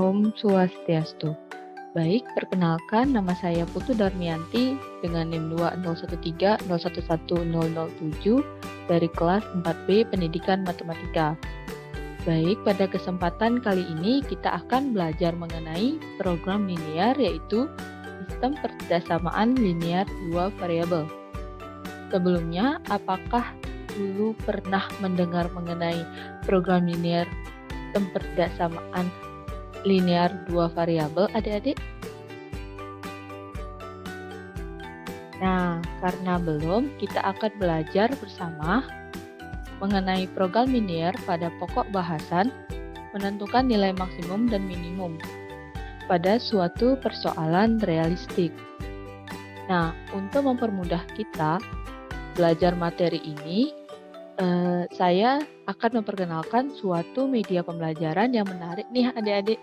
Om Swastiastu. Baik, perkenalkan nama saya Putu Darmianti dengan NIM 20130111007 dari kelas 4B Pendidikan Matematika. Baik, pada kesempatan kali ini kita akan belajar mengenai program linear yaitu sistem pertidakssamaan linear dua variabel. Sebelumnya, apakah dulu pernah mendengar mengenai program linear sistem pertidakssamaan linear dua variabel, adik-adik? Nah, karena belum, kita akan belajar bersama mengenai program linear pada pokok bahasan menentukan nilai maksimum dan minimum pada suatu persoalan realistik. Nah, untuk mempermudah kita belajar materi ini, saya akan memperkenalkan suatu media pembelajaran yang menarik nih adik-adik.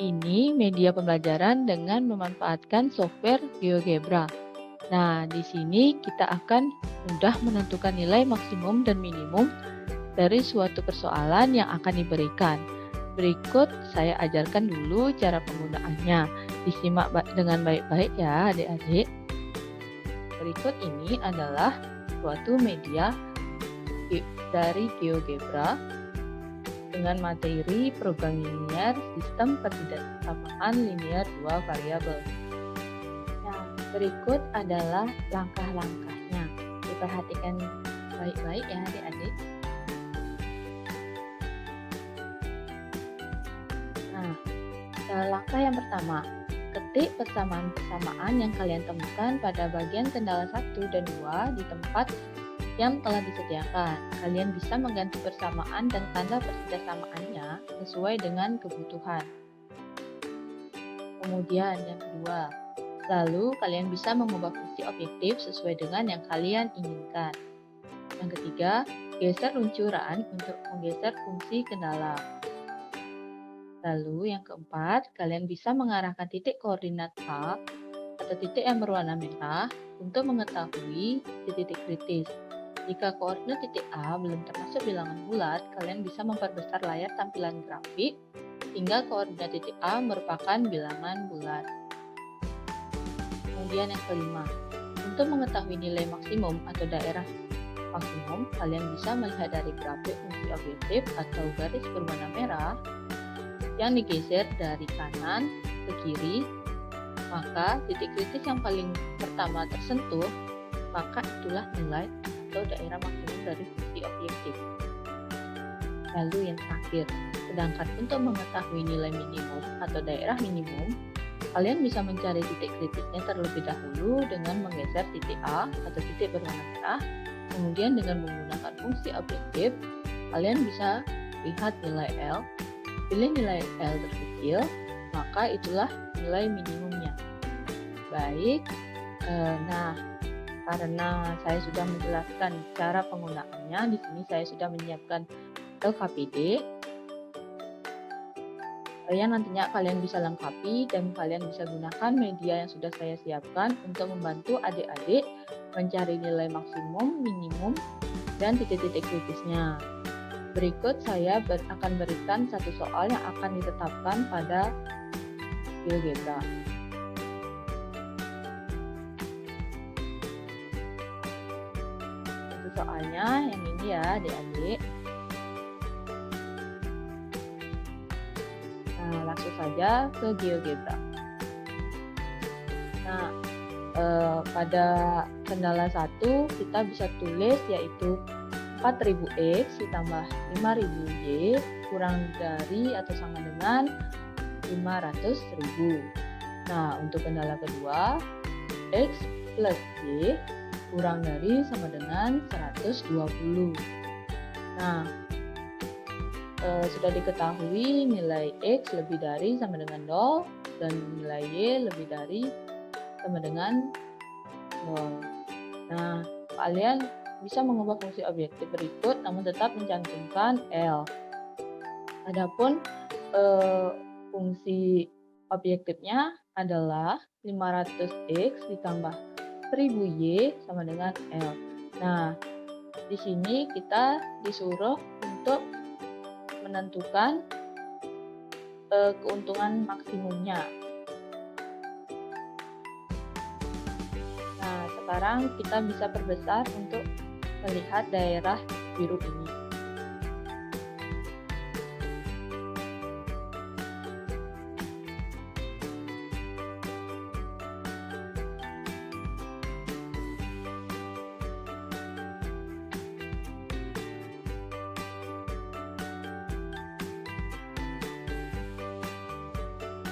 Ini media pembelajaran dengan memanfaatkan software GeoGebra. Nah, di sini kita akan mudah menentukan nilai maksimum dan minimum dari suatu persoalan yang akan diberikan. Berikut saya ajarkan dulu cara penggunaannya. Disimak dengan baik-baik ya adik-adik. Berikut ini adalah suatu media dari GeoGebra dengan materi program linear sistem pertidakssamaan linear dua variabel. Nah, berikut adalah langkah-langkahnya. Diperhatikan baik-baik ya adik-adik. Nah, langkah yang pertama, ketik persamaan-persamaan yang kalian temukan pada bagian kendala 1 dan 2 di tempat yang telah disediakan. Kalian bisa mengganti persamaan dan tanda pertidaksamaannya sesuai dengan kebutuhan. Kemudian yang kedua, lalu kalian bisa mengubah fungsi objektif sesuai dengan yang kalian inginkan. Yang ketiga, geser luncuran untuk menggeser fungsi kendala. Lalu yang keempat, kalian bisa mengarahkan titik koordinat A atau titik yang berwarna merah untuk mengetahui titik kritis. Jika koordinat titik A belum termasuk bilangan bulat, kalian bisa memperbesar layar tampilan grafik hingga koordinat titik A merupakan bilangan bulat. Kemudian yang kelima, untuk mengetahui nilai maksimum atau daerah maksimum, kalian bisa melihat dari grafik fungsi objektif atau garis berwarna merah yang digeser dari kanan ke kiri, maka titik kritis yang paling pertama tersentuh, maka itulah nilai atau daerah maksimum dari fungsi objektif. Lalu yang terakhir, sedangkan untuk mengetahui nilai minimum atau daerah minimum, kalian bisa mencari titik kritisnya terlebih dahulu dengan menggeser titik A atau titik berwarna merah, kemudian dengan menggunakan fungsi objektif, kalian bisa lihat nilai L. Pilih nilai L terkecil, maka itulah nilai minimumnya. Baik, nah karena saya sudah menjelaskan cara penggunaannya, di sini saya sudah menyiapkan LKPD yang nantinya kalian bisa lengkapi dan kalian bisa gunakan media yang sudah saya siapkan untuk membantu adik-adik mencari nilai maksimum, minimum, dan titik-titik kritisnya. Berikut saya akan berikan satu soal yang akan ditetapkan pada GeoGebra. Soalnya yang ini ya adik-adik. Nah, langsung saja ke GeoGebra. Nah, pada kendala 1 kita bisa tulis yaitu 4000x ditambah 5000y kurang dari atau sama dengan 500.000. Nah, untuk kendala kedua, x plus y kurang dari sama dengan 120. Nah, sudah diketahui nilai X lebih dari sama dengan 0 dan nilai Y lebih dari sama dengan 0. Nah, kalian bisa mengubah fungsi objektif berikut namun tetap mencantumkan L. Adapun fungsi objektifnya adalah 500X ditambah 1000Y sama dengan L. Nah, di sini kita disuruh untuk menentukan keuntungan maksimumnya. Nah, sekarang kita bisa perbesar untuk melihat daerah biru ini.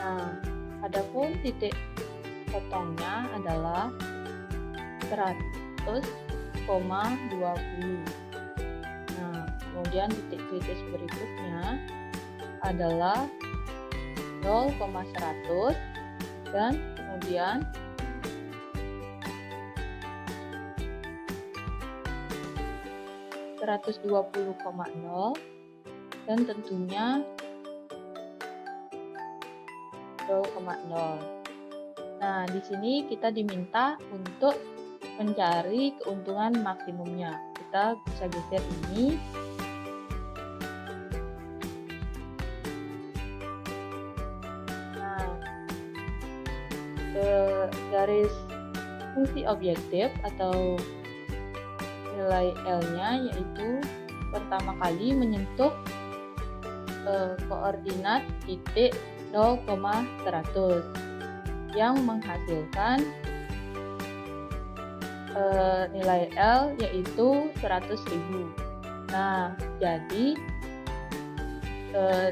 Nah, adapun titik potongnya adalah 100,20. Nah, kemudian titik kritis berikutnya adalah 0,100 dan kemudian 120,0 dan tentunya 0,0. Nah, di sini kita diminta untuk mencari keuntungan maksimumnya. Kita bisa geser ini. Nah, garis fungsi objektif atau nilai L-nya yaitu pertama kali menyentuh koordinat titik 0,100 yang menghasilkan nilai L yaitu 100.000. Nah, jadi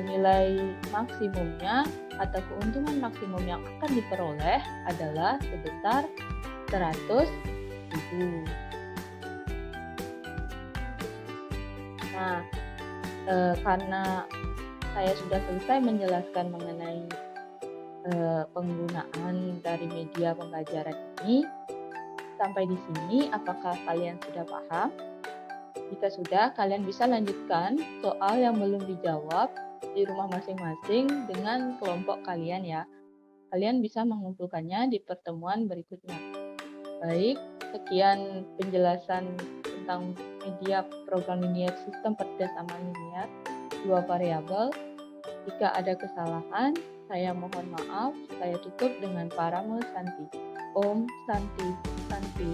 nilai maksimumnya atau keuntungan maksimum yang akan diperoleh adalah sebesar 100.000. Nah, karena saya sudah selesai menjelaskan mengenai penggunaan dari media pembelajaran ini. Sampai di sini, apakah kalian sudah paham? Jika sudah, kalian bisa lanjutkan soal yang belum dijawab di rumah masing-masing dengan kelompok kalian ya. Kalian bisa mengumpulkannya di pertemuan berikutnya. Baik, sekian penjelasan tentang media program linear sistem perdasaman linear dua variabel. Jika ada kesalahan, saya mohon maaf. Saya tutup dengan parame Santi. Om Santi Santi.